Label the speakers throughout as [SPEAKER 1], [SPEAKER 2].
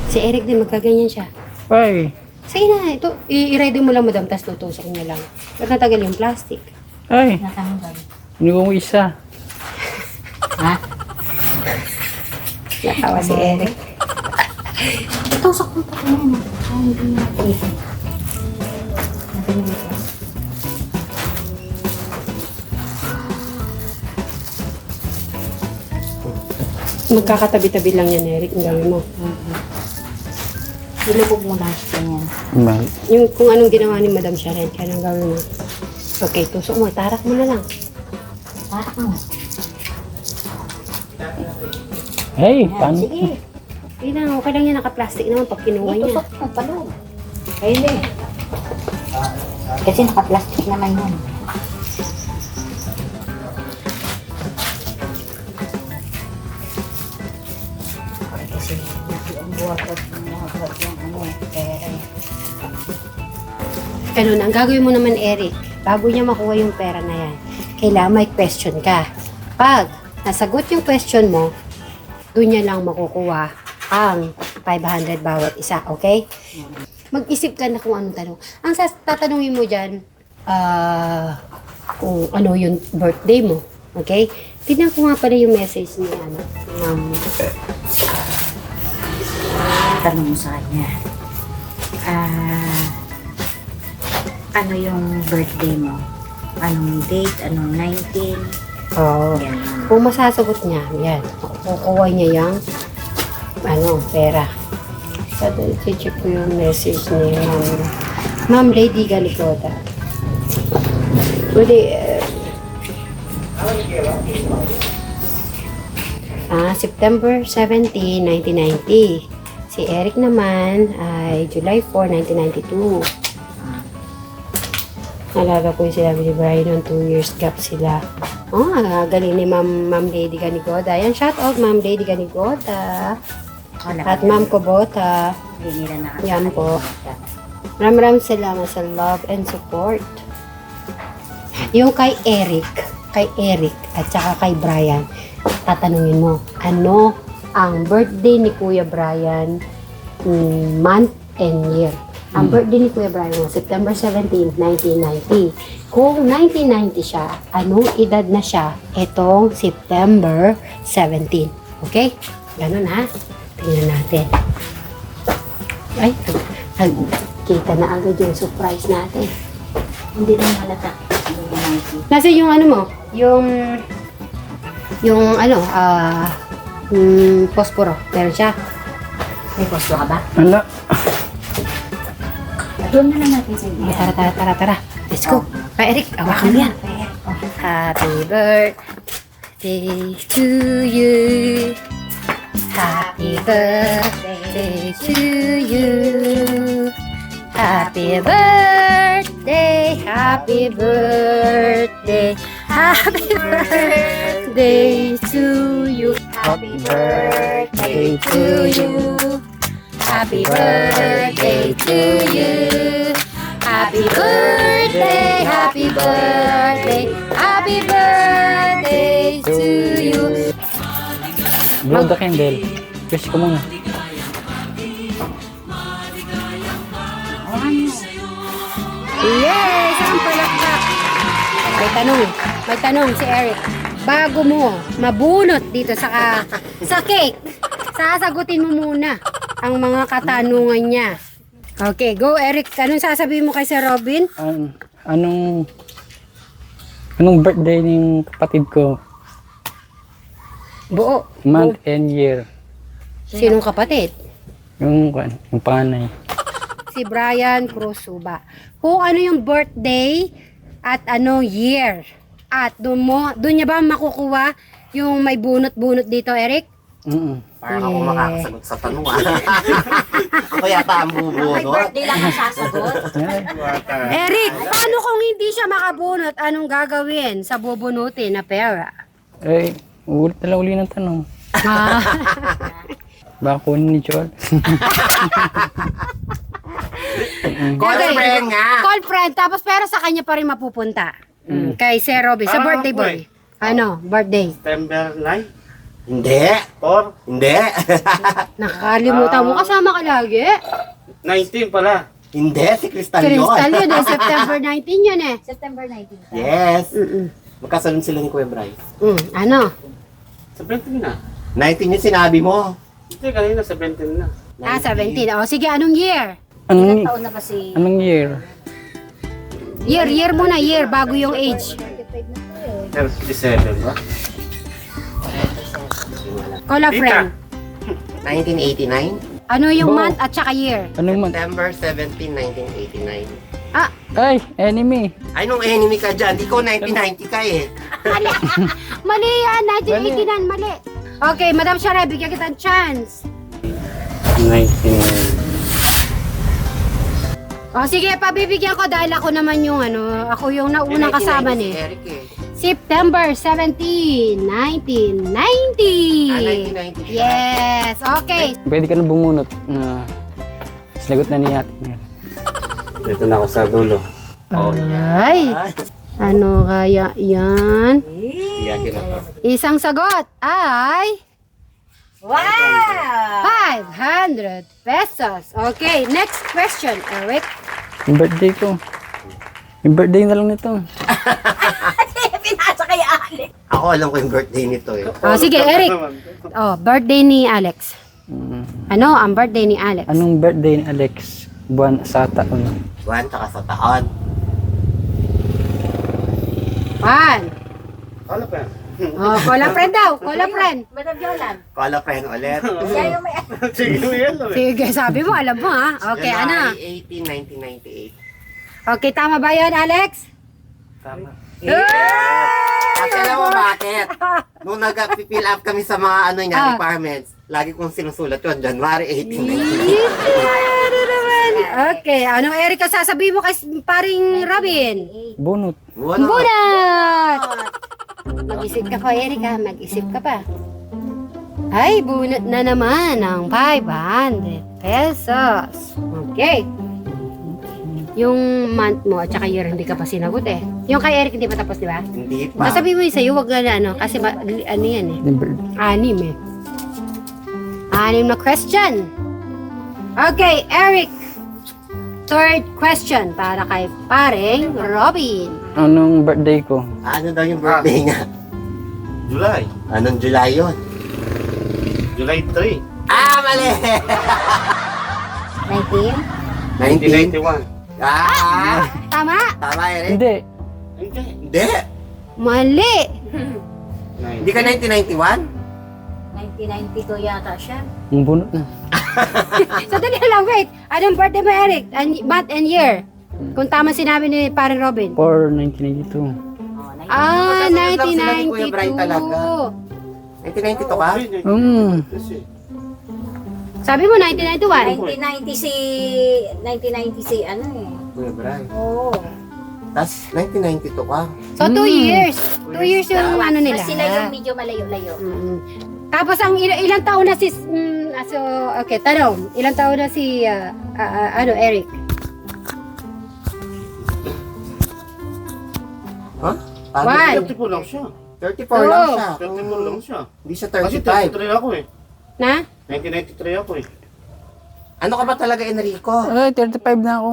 [SPEAKER 1] Si Eric din, magkaganyan siya.
[SPEAKER 2] Ay.
[SPEAKER 1] Sige na, ito, i-ready mo lang madam, tapos tutusok niya lang. Ba't natagal yung plastic?
[SPEAKER 2] Ay.
[SPEAKER 3] Natanggal.
[SPEAKER 2] Hindi ko isa.
[SPEAKER 3] Ha?
[SPEAKER 1] Natawa si Eric.
[SPEAKER 3] Tusok mo pa rin yan. Ay, hindi natin. Natin yung ito.
[SPEAKER 1] Magkakatabi-tabi lang yan, Eric, ang gawin mo.
[SPEAKER 3] Ilubog mo lang siya yan.
[SPEAKER 2] Bakit?
[SPEAKER 1] Yung kung anong ginawa ni Madam Sharon, kaya ang gawin mo. Okay, tusok mo, tarak mo na lang.
[SPEAKER 3] Tarak mo.
[SPEAKER 2] Hey,
[SPEAKER 3] Yan,
[SPEAKER 2] paano?
[SPEAKER 3] sige.
[SPEAKER 1] Okay lang, okay lang yan, naka-plastic naman pag kinuha niya.
[SPEAKER 3] Itusok mo pa doon. Pwede. Kasi naka-plastic naman yan. Kasi ang buhat yung ano, pera.
[SPEAKER 1] Ganun, ang gagawin mo naman, Eric, bago niya makuha yung pera na yan, kailangan may question ka. Pag nasagot yung question mo, doon niya lang makukuha ang 500 bawat isa, okay? Mag-isip ka na kung anong tanong. Ang tatanungin mo dyan, kung ano yung birthday mo, okay? Tignan ko nga pala yung message ni
[SPEAKER 3] Tanong mo sa kanya. Ano yung birthday mo? Anong date? Anong 19?
[SPEAKER 1] Oh,
[SPEAKER 3] Yan.
[SPEAKER 1] kung masasagot niya, yan, kukuha niya yung pera. Sabi, check ko yung message ni Ma'am Lady Galigota. Pwede, September 17, 1990. Si Eric naman ay July 4, 1992. Nalala ko yung sinabi ni Brian noong 2 years gap sila. Oh, galing ni Ma'am Lady Ganigoda. Yan, shout out Ma'am Lady Ganigoda. At Ma'am Kubota.
[SPEAKER 3] Hindi nila nakakita.
[SPEAKER 1] Yan po. Maraming salamat sa love and support. Yung kay Eric at saka kay Brian, tatanungin mo, ano ang birthday ni Kuya Brian, month and year. Ang birthday ni Kuya Brian, September 17, 1990. Kung 1990 siya, anong edad na siya itong September 17? Okay? Ganun ha? Tingnan natin. Ay, kita na agad yung surprise natin.
[SPEAKER 3] Hindi na malata.
[SPEAKER 1] Nasa yung ano mo? Posporo. Meron siya.
[SPEAKER 3] May posto ka ba?
[SPEAKER 2] Wala.
[SPEAKER 3] Doon na lang natin sa iyo.
[SPEAKER 1] Tara. Let's go. Pa Eric, awakan mo yan. Happy birthday to you. Happy birthday to you. Happy birthday, happy birthday, happy birthday to you. Happy birthday to you. Happy birthday to you. Happy birthday, happy birthday, happy birthday to you.
[SPEAKER 2] Blow the candle. Kiss ko muna.
[SPEAKER 1] Yes! Ang palakpak! May tanong si Eric. Bago mo mabunot dito sa cake, sasagutin mo muna ang mga katanungan niya. Okay, go Eric. Anong sasabihin mo kay Sir Robin?
[SPEAKER 2] Anong birthday ng kapatid ko?
[SPEAKER 1] Buo.
[SPEAKER 2] Month and year.
[SPEAKER 1] Sinong kapatid?
[SPEAKER 2] Yung panganay.
[SPEAKER 1] Si Brian Cruz Suba. Kung ano yung birthday at ano year. At doon niya ba makukuha yung may bunot-bunot dito, Eric?
[SPEAKER 4] Parang ako makakasagot sa tanong Ako yata ang
[SPEAKER 3] May
[SPEAKER 4] bubunot.
[SPEAKER 3] birthday lang ang sasagot.
[SPEAKER 1] Eric, paano kung hindi siya makabunot? Anong gagawin sa bubunutin na pera?
[SPEAKER 2] Eh, ulit na lang uli ng tanong.
[SPEAKER 1] Ah,
[SPEAKER 2] Baka kunin ni Joel.
[SPEAKER 4] Call a friend nga.
[SPEAKER 1] call friend, tapos pero sa kanya pa rin mapupunta. Kay Sir Robin, sa
[SPEAKER 4] Parang
[SPEAKER 1] birthday
[SPEAKER 4] ako
[SPEAKER 1] boy. Ano, birthday.
[SPEAKER 4] September 9? Hindi. Hindi.
[SPEAKER 1] Nakakalimutan mo, kasama ka lagi.
[SPEAKER 5] 19 pala.
[SPEAKER 4] Hindi, si Crystal yun.
[SPEAKER 1] Crystal yun eh, September 19 yun eh.
[SPEAKER 3] September 19.
[SPEAKER 4] Yes.
[SPEAKER 1] Mm-mm.
[SPEAKER 4] Magkasunod sila ni Kuya Bryce.
[SPEAKER 1] Ano?
[SPEAKER 5] 17 na.
[SPEAKER 4] 19 yung sinabi mo.
[SPEAKER 5] Hindi, kanina 17 na.
[SPEAKER 1] 17. O sige, anong year?
[SPEAKER 3] Ilang
[SPEAKER 2] Anong,
[SPEAKER 3] taon na ba si...
[SPEAKER 2] anong year?
[SPEAKER 1] Year muna, year, bago yung age.
[SPEAKER 3] 35 na po eh.
[SPEAKER 5] 37 ba?
[SPEAKER 1] Call a friend.
[SPEAKER 4] 1989?
[SPEAKER 1] Ano yung
[SPEAKER 2] Bo.
[SPEAKER 1] month at saka year?
[SPEAKER 2] Anong man?
[SPEAKER 4] September 17, 1989.
[SPEAKER 2] Ay, enemy.
[SPEAKER 4] Ay, nung enemy ka dyan. Ikaw 1990 ka eh.
[SPEAKER 1] Mali yan, 1989, mali. Okay, Madam Shara, bigyan kita ng chance.
[SPEAKER 5] 19.
[SPEAKER 1] O sige, pabibigyan ko dahil ako naman yung ako yung naunang kasama
[SPEAKER 4] Si
[SPEAKER 1] ni.
[SPEAKER 4] Eric eh.
[SPEAKER 1] September 17, 1990.
[SPEAKER 4] 1990 siya.
[SPEAKER 1] Yes, okay.
[SPEAKER 2] Pwede ka na bumunot. Sinagot na ni ate.
[SPEAKER 5] Dito na ako sa dulo.
[SPEAKER 1] Ay,
[SPEAKER 4] Ay,
[SPEAKER 1] ano kaya yan?
[SPEAKER 4] iyakin na to.
[SPEAKER 1] Isang sagot ay
[SPEAKER 3] Wow!
[SPEAKER 1] 500 pesos. Okay, next question, Eric.
[SPEAKER 2] Yung birthday ko. Yung birthday na lang nito.
[SPEAKER 3] Pinasa kay Alex.
[SPEAKER 4] Ako alam ko yung birthday nito eh.
[SPEAKER 1] Oh, sige, Eric. Oh, birthday ni Alex. Ano ang birthday ni Alex?
[SPEAKER 2] Anong birthday ni Alex? Buwan sa taon.
[SPEAKER 4] Buwan tsaka sa taon.
[SPEAKER 1] 1.
[SPEAKER 5] Ano pa yan?
[SPEAKER 1] Oh, call a friend daw. Call a friend.
[SPEAKER 3] Madam Yolan.
[SPEAKER 4] Call a friend ulit.
[SPEAKER 3] Siya yung may...
[SPEAKER 5] Sige, yan lang eh.
[SPEAKER 1] Sige, sabi mo, alam mo ha. Okay, ano?
[SPEAKER 4] January 18, 1998.
[SPEAKER 1] Okay, tama ba yun, Alex?
[SPEAKER 5] Tama.
[SPEAKER 4] Kasi alam mo bakit? Nung nag-fill up kami sa mga requirements, lagi kong sinusulat yun, January 18, 1998.
[SPEAKER 1] Ano naman? Okay, anong Eric ang sasabihin mo kay paring Robin?
[SPEAKER 2] Bunot.
[SPEAKER 1] Bunot! Mag-isip ka pa, Eric ha. Mag-isip ka pa. Ay, bunot na naman ang 500 pesos. Okay. Yung month mo at saka year hindi ka pa sinagot eh. Yung kay Eric hindi pa tapos, di ba?
[SPEAKER 4] Hindi pa.
[SPEAKER 1] Sabi mo yung sa'yo, wag na kasi ano yan eh.
[SPEAKER 2] Yung bird.
[SPEAKER 1] 6 eh. 6 na question. Okay, Eric. Third question para kay paring Robin.
[SPEAKER 2] Anong birthday ko?
[SPEAKER 4] Ano daw yung birthday niya?
[SPEAKER 5] July.
[SPEAKER 4] Anong July yun?
[SPEAKER 5] July 3.
[SPEAKER 4] Mali!
[SPEAKER 3] 19?
[SPEAKER 5] 1991.
[SPEAKER 1] Tama?
[SPEAKER 4] Tama, Eric?
[SPEAKER 2] Hindi.
[SPEAKER 5] Hindi.
[SPEAKER 4] Hindi.
[SPEAKER 1] Mali.
[SPEAKER 4] Hindi ka 1991?
[SPEAKER 3] 1992 yata siya.
[SPEAKER 2] Yung bunot na.
[SPEAKER 1] So, dali lang, wait. Anong birthday mo, Eric? Month and year? Kung tama sinabi ni paring Robin.
[SPEAKER 2] For 1992.
[SPEAKER 3] Oh,
[SPEAKER 1] Ah,
[SPEAKER 4] Magkasunod lang sila ni Kuya Brian
[SPEAKER 1] 1992.
[SPEAKER 4] talaga. 1992 ka?
[SPEAKER 1] Sabi mo 1991.
[SPEAKER 3] 1990 si ano eh.
[SPEAKER 4] Kuya Brian.
[SPEAKER 3] Oo.
[SPEAKER 4] Tapos 1992 ka?
[SPEAKER 1] So, 2 years. 2 years yung ano nila.
[SPEAKER 3] Mas sila yung medyo malayo-layo.
[SPEAKER 1] Tapos, ang ilang taon na si... so, okay, tanong. Ilang taon na si... Eric?
[SPEAKER 4] Huh?
[SPEAKER 1] One.
[SPEAKER 5] 34 lang siya.
[SPEAKER 4] 34 lang siya.
[SPEAKER 5] 34 lang siya.
[SPEAKER 4] Hindi siya
[SPEAKER 5] Kasi
[SPEAKER 4] 35.
[SPEAKER 5] 33 ako eh.
[SPEAKER 1] Na?
[SPEAKER 5] 1993 ako eh.
[SPEAKER 4] Ano ka ba talaga, Enrico?
[SPEAKER 2] Ay, 35 na ako.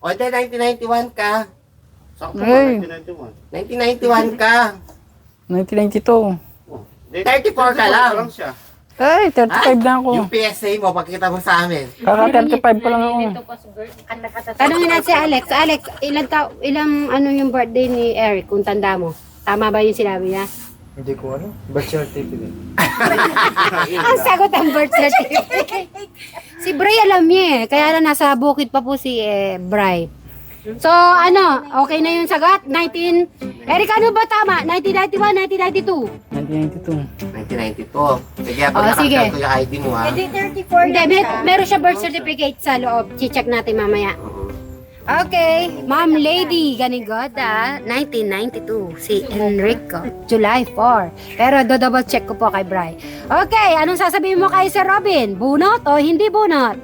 [SPEAKER 4] O, ito 1991 ka.
[SPEAKER 5] Sakto
[SPEAKER 2] Hey.
[SPEAKER 5] ba
[SPEAKER 4] 1991
[SPEAKER 5] 1991?
[SPEAKER 4] ka.
[SPEAKER 2] 1992.
[SPEAKER 4] 34 ka lang.
[SPEAKER 5] siya.
[SPEAKER 2] Ay, 35 na ako.
[SPEAKER 4] Yung PSA mo, pagkita mo sa amin.
[SPEAKER 2] Kaka 35 pa lang ako.
[SPEAKER 1] Tanongin natin si Alex. Alex, ilang ano yung birthday ni Eric, kung tanda mo? Tama ba yung sinabi niya?
[SPEAKER 6] Hindi ko ano, birth certificate.
[SPEAKER 1] Ang sagot ang birth certificate. Si Bray alam niya eh. Kaya na nasa bukid pa po si Bray. So, ano, okay na yung sagot? Eric, ano ba tama? 1991, 1992?
[SPEAKER 2] 1992.
[SPEAKER 4] 1992. Sige, pag
[SPEAKER 1] sige.
[SPEAKER 4] nakakita ko yung ID mo ha.
[SPEAKER 3] Hindi, 34
[SPEAKER 1] Hindi,
[SPEAKER 3] lang siya.
[SPEAKER 1] meron siya birth certificate sa loob. Check natin mamaya. Okay, Ma'am Lady Ganigoda, 1992, si Enrico, July 4. Pero do-double check ko po kay Bri. Okay, anong sasabihin mo kay Sir Robin? Bunot o hindi bunot?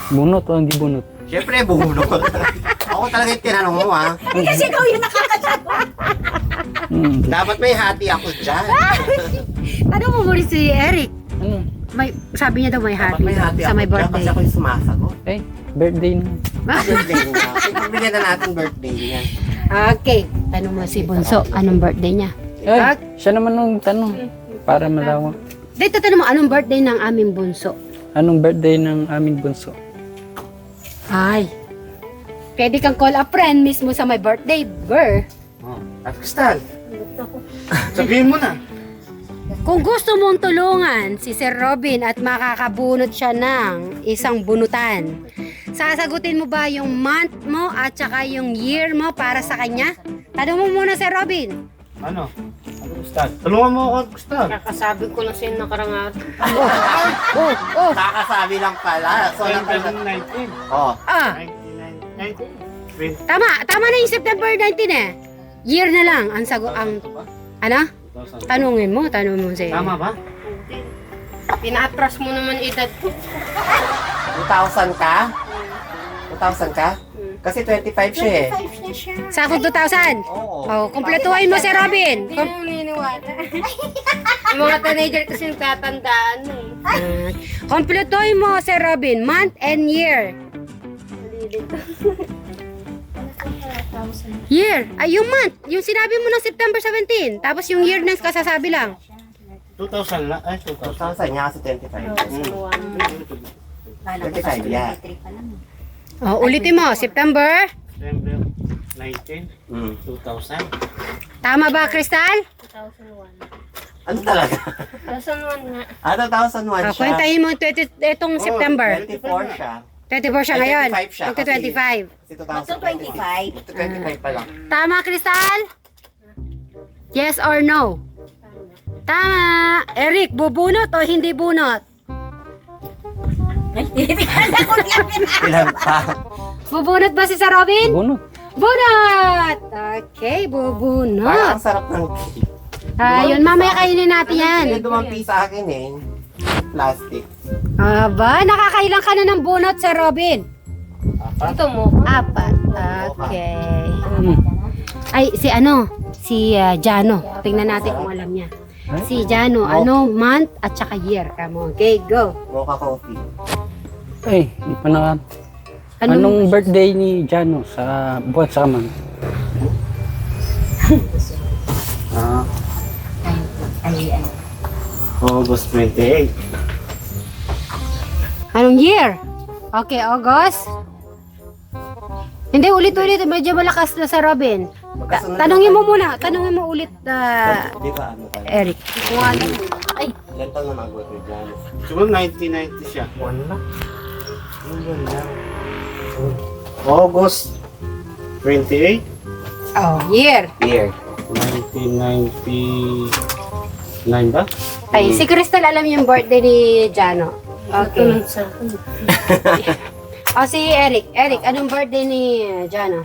[SPEAKER 2] Bunot o hindi bunot?
[SPEAKER 4] Siyempre, bumulot. Ako Ako talaga yung tinanong mo, ha?
[SPEAKER 3] Kasi ikaw yung nakakasagot.
[SPEAKER 4] Dapat may hati ako dyan.
[SPEAKER 1] Ano mo muli si Eric?
[SPEAKER 2] Ano?
[SPEAKER 1] May, sabi niya daw may
[SPEAKER 4] Dapat
[SPEAKER 1] happy
[SPEAKER 4] may hati
[SPEAKER 1] sa
[SPEAKER 4] ako
[SPEAKER 1] may
[SPEAKER 4] dyan
[SPEAKER 1] birthday.
[SPEAKER 4] kasi ako yung sumasagot.
[SPEAKER 2] Eh, birthday na.
[SPEAKER 4] Birthday niya. Pagbigyan na natin birthday niya.
[SPEAKER 1] Okay, tanong mo si Bunso, anong birthday niya?
[SPEAKER 2] Ay, siya naman nung tanong. Para malawak.
[SPEAKER 1] Dito tanong mo, anong birthday ng aming Bunso?
[SPEAKER 2] Anong birthday ng aming bunso?
[SPEAKER 1] Ay, pwede kang call a friend mismo sa my birthday, Ber.
[SPEAKER 5] Oh. At Crystal. Sabihin mo na.
[SPEAKER 1] Kung gusto mong tulungan si Sir Robin at makakabunot siya ng isang bunutan, sasagutin mo ba yung month mo at saka yung year mo para sa kanya? Tanong mo muna, Sir Robin.
[SPEAKER 5] Ano? Crystal. Tulungan mo ako, Crystal.
[SPEAKER 3] Kakasabi ko lang sa'yo nakarangat.
[SPEAKER 1] Oh,
[SPEAKER 4] Kakasabi lang pala. So,
[SPEAKER 5] September
[SPEAKER 4] nakita.
[SPEAKER 5] 19.
[SPEAKER 4] Oh.
[SPEAKER 1] ah,
[SPEAKER 5] 19.
[SPEAKER 1] tama na yung September 19 eh. Year na lang ang sagot, ang, ano? Tanungin mo si
[SPEAKER 5] Tama ba?
[SPEAKER 3] Pinatras mo naman edad ko.
[SPEAKER 4] 2,000 ka? 2,000 ka? Kasi 25 siya eh.
[SPEAKER 1] Sakot 2,000.
[SPEAKER 4] Oo.
[SPEAKER 1] Oh, kumpletuhin mo, Sir Robin.
[SPEAKER 3] Hindi mo niniwala. Yung mga teenager kasi nagtatandaan eh.
[SPEAKER 1] Kumpletuhin mo, Sir Robin, month and year. Year. Ay, yung month. Yung sinabi mo ng September 17. Tapos yung year na kasasabi lang.
[SPEAKER 5] 2,000 lang. Ay, 2,000.
[SPEAKER 4] 2,000 niya kasi 25. 25, yeah.
[SPEAKER 1] Oh, ulitin mo. September.
[SPEAKER 5] September 19.
[SPEAKER 4] Mm.
[SPEAKER 5] 2,000.
[SPEAKER 1] Tama ba, Crystal?
[SPEAKER 3] 2001.
[SPEAKER 4] Ano talaga?
[SPEAKER 3] 2001 nga.
[SPEAKER 4] 2001 siya.
[SPEAKER 1] Kwentahin mo itong September.
[SPEAKER 4] 24 siya.
[SPEAKER 1] 24 siya ngayon.
[SPEAKER 4] 25 siya.
[SPEAKER 1] 25.
[SPEAKER 4] Kasi 2025. 25 pa lang.
[SPEAKER 1] Tama, Crystal? Yes or no? Tama. Eric, bubunot o hindi bunot?
[SPEAKER 4] Ilan pa?
[SPEAKER 1] Bubunot ba si Sir Robin?
[SPEAKER 2] Bunot.
[SPEAKER 1] Bunot! Okay,
[SPEAKER 4] Parang
[SPEAKER 1] bubunot.
[SPEAKER 4] ang sarap ng cake.
[SPEAKER 1] Ayun, mamaya kainin natin yan.
[SPEAKER 4] Hindi dumampi sa akin eh. Plastic.
[SPEAKER 1] Aba, nakakailang ka na ng bunot, Sir Robin?
[SPEAKER 3] Ito mo.
[SPEAKER 1] 4. Okay. Ay, si Jano. Tingnan natin kung alam niya. Si Jano, ano month at saka year. Come on, okay, go.
[SPEAKER 4] Mocha coffee.
[SPEAKER 2] Eh, di pa na. Anong birthday ni Jano sa buwan sa kaman?
[SPEAKER 5] August 28.
[SPEAKER 1] Anong year? Okay, August. Hindi, ulit-ulit. Medyo malakas na sa Robin.
[SPEAKER 4] Magkasunod
[SPEAKER 1] Tanungin mo
[SPEAKER 4] lang
[SPEAKER 1] muna. Tanungin mo ulit,
[SPEAKER 4] tayo. Di ba ano kayo?
[SPEAKER 1] Eric. Kung ano. Ay,
[SPEAKER 4] Ilan taon na mag-work ni Jan?
[SPEAKER 5] Siguro 1990 siya.
[SPEAKER 6] One lang. Yun lang.
[SPEAKER 5] August 28.
[SPEAKER 1] oh, year.
[SPEAKER 4] Year.
[SPEAKER 5] 1999 ba?
[SPEAKER 1] Ay, si Crystal alam yung birthday ni Jano. Okay. O si Eric. Eric, anong birthday ni Jano?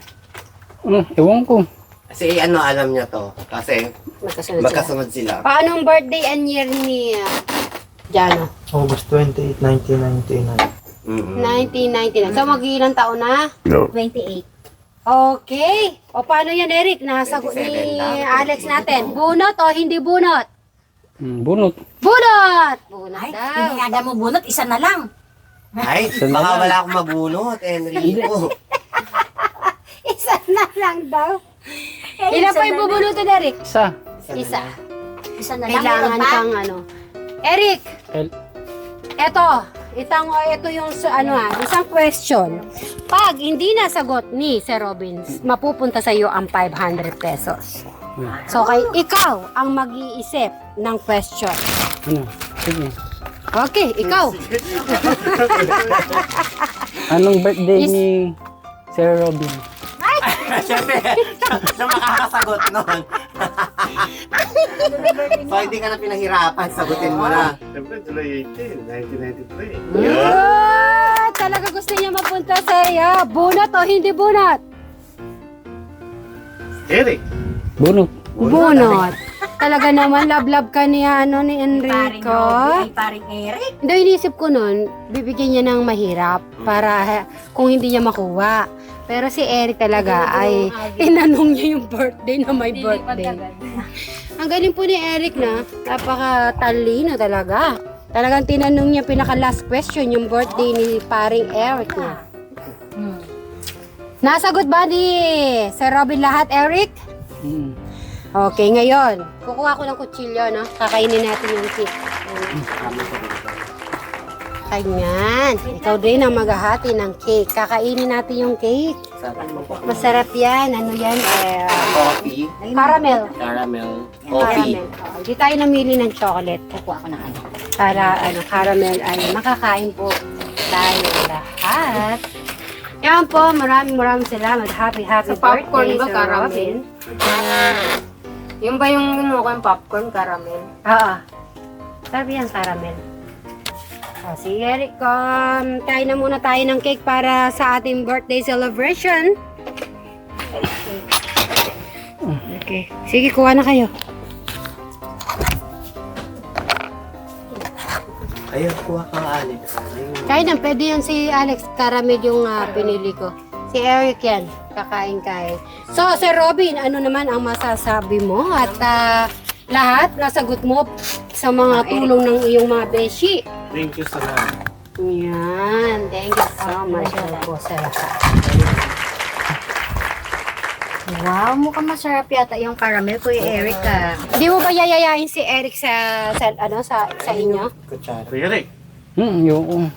[SPEAKER 2] Ewan ko.
[SPEAKER 4] Kasi ano alam niya to. Kasi
[SPEAKER 1] Magkasunod sila.
[SPEAKER 4] magkasunod sila.
[SPEAKER 1] Paano ang birthday and year ni Jano?
[SPEAKER 6] August 28, 1999.
[SPEAKER 4] Mm-hmm.
[SPEAKER 1] 1999. So, mag-ilang taon na?
[SPEAKER 3] 28.
[SPEAKER 1] Okay. O paano yan, Eric? Nasagot
[SPEAKER 4] 27
[SPEAKER 1] ni
[SPEAKER 4] lang.
[SPEAKER 1] Alex natin. Bunot o hindi bunot?
[SPEAKER 2] Bunot.
[SPEAKER 1] Bunot! Bunot
[SPEAKER 3] Ay,
[SPEAKER 1] daw.
[SPEAKER 3] pinayada mo bunot, isa na lang.
[SPEAKER 4] Ay, baka wala akong mabunot, Enrico.
[SPEAKER 1] Isa na lang daw. Ilan pa yung bubunutin, Eric?
[SPEAKER 2] Isa.
[SPEAKER 1] Isa.
[SPEAKER 3] Isa na lang.
[SPEAKER 1] Kailangan
[SPEAKER 3] meron pa?
[SPEAKER 1] kang ano. Eric,
[SPEAKER 2] El-
[SPEAKER 1] ito yung isang question. Pag hindi nasagot ni Sir Robbins, mapupunta sa iyo ang 500 pesos. So, ikaw ang mag-iisip ng question.
[SPEAKER 2] Ano? Sige.
[SPEAKER 1] Okay, ikaw.
[SPEAKER 2] Anong birthday ni Sir Robin?
[SPEAKER 4] Siyempre, siya makakasagot nun. So, hindi ka na pinahirapan. Sagutin mo na.
[SPEAKER 5] Siyempre, July 18, 1993.
[SPEAKER 1] Talaga gusto niya mapunta sa iyo. Bunot o hindi bunot?
[SPEAKER 5] Eric.
[SPEAKER 2] Bunot.
[SPEAKER 1] Bunot. talaga naman, love ka ni, ni Enrico.
[SPEAKER 3] Paring Eric.
[SPEAKER 1] Hindi, inisip ko nun, bibigyan niya ng mahirap para kung hindi niya makuha. Pero si Eric talaga ay tinanong niya yung birthday na may birthday. Ang galing po ni Eric na, napaka-talino talaga. Talagang tinanong niya pinaka-last question, yung birthday ni paring Eric niya. Nasagot ba ni Sir Robin lahat, Eric?
[SPEAKER 2] Mm.
[SPEAKER 1] Okay, ngayon, kukuha ko ng kutsilyo, no? Kakainin natin yung cake. Ganyan. Ikaw din ang maghahati ng cake. Kakainin natin yung cake. Masarap yan. Ano yan?
[SPEAKER 4] Coffee,
[SPEAKER 1] Caramel.
[SPEAKER 4] caramel, coffee.
[SPEAKER 1] Caramel. Hindi tayo namili ng chocolate.
[SPEAKER 3] Kukuha ko ng ano.
[SPEAKER 1] Para caramel ay makakain po tayo lahat. Yan po, maraming salamat. Happy
[SPEAKER 3] Sa popcorn
[SPEAKER 1] birthday,
[SPEAKER 3] ba,
[SPEAKER 1] Sir
[SPEAKER 3] caramel?
[SPEAKER 1] Robin.
[SPEAKER 3] Yung ba yung popcorn caramel?
[SPEAKER 1] Oo. Sabi yan, caramel. Si Eric, kain na muna tayo ng cake para sa ating birthday celebration. Okay. Sige, kuha na kayo.
[SPEAKER 6] Ayun, kuha ka Alex. Ayun.
[SPEAKER 1] Kain na, pwede yan si Alex. Caramel yung pinili ko. Si Eric yan. Kakain. So, Sir Robin, ano naman ang masasabi mo? At lahat, nasagot mo sa mga tulong ng iyong mga beshi.
[SPEAKER 5] Thank you sa lahat.
[SPEAKER 1] Yan. Thank you so much po sa lahat.
[SPEAKER 3] Wow, mukhang masarap yata yung caramel, Kuya Eric.
[SPEAKER 1] Hindi mo ba yayayain si Eric sa inyo?
[SPEAKER 6] Kutsara.
[SPEAKER 5] Eric,
[SPEAKER 2] Yung,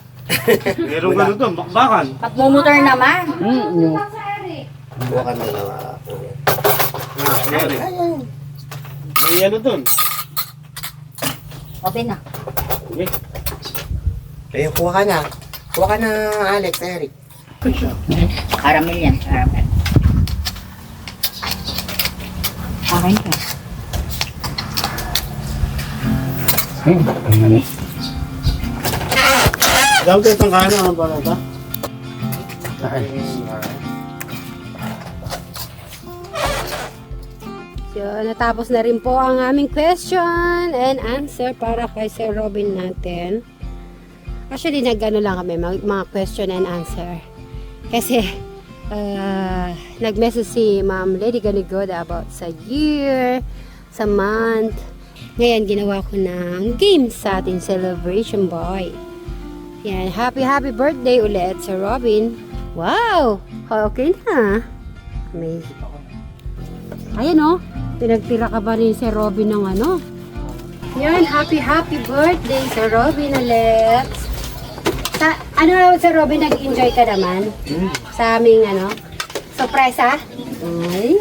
[SPEAKER 5] meron ka doon, bakbakan.
[SPEAKER 3] Pagmumotor naman.
[SPEAKER 2] yung,
[SPEAKER 6] Kuha ka dalawa. Kuya.
[SPEAKER 5] Eric. May ano doon?
[SPEAKER 3] Okay na.
[SPEAKER 5] Okay.
[SPEAKER 6] Ayun, kuha ka na. Kuha ka na, Alex, Eric.
[SPEAKER 3] Caramel yan, caramel. Akin ka.
[SPEAKER 2] ano,
[SPEAKER 5] Daw kayo pang kanan ang balata?
[SPEAKER 1] So, natapos na rin po ang aming question and answer para kay Sir Robin natin. Actually, nag-ano lang kami, mga question and answer. Kasi, nag-message si Ma'am Lady Ganigoda about sa year, sa month. Ngayon, ginawa ko ng game sa ating celebration boy. Yan, happy birthday ulit, Sir Robin. Wow! Okay na. Amazing. Ayan o, pinagtira ka ba ni Sir Robin ng ano? Yan, happy birthday, Sir Robin ulit. Sir Robin, nag-enjoy ka naman sa aming surprise ha? Ay.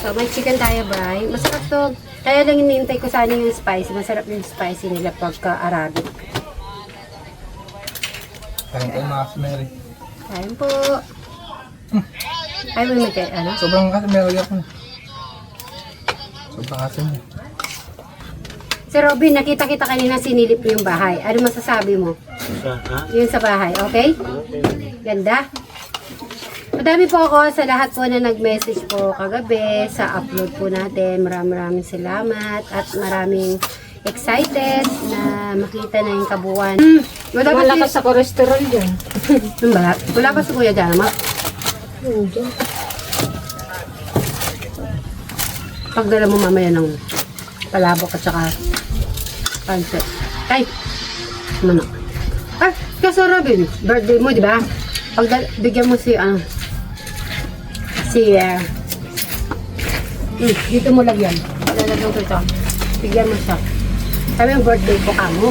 [SPEAKER 1] So, may chicken tayo, Bri. Masarap to. Kaya lang hinihintay ko sana yung spicy. Masarap yung spicy nila pagka-Arabic.
[SPEAKER 6] Kain kayo mga Mary.
[SPEAKER 1] Kain po. Ay, may kay
[SPEAKER 6] Sobrang kasi Mary ako. Sobrang kasi mo.
[SPEAKER 1] Sir Robin, nakita kita kanina sinilip mo yung bahay. Ano masasabi mo? Yun sa bahay, okay? Ganda. Madami po ako sa lahat po na nag-message po kagabi sa upload po natin. Maraming salamat at maraming excited na makita na yung kabuuan.
[SPEAKER 3] Malakas sa cholesterol dyan.
[SPEAKER 1] Ano ba? Wala pa sa kuya dyan, ma? Pagdala mo mamaya ng palabok at saka pancit. Ay! Manok. Ah, kasi Robin, birthday mo, di ba? Bigyan mo dito mo lagyan. Lalagyan ko ito. Bigyan mo siya. Sabi yung birthday ko kamo.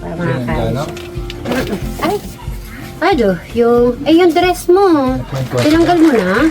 [SPEAKER 1] Para makakain siya. Ay! Ano? Yung dress mo. Tinanggal mo na?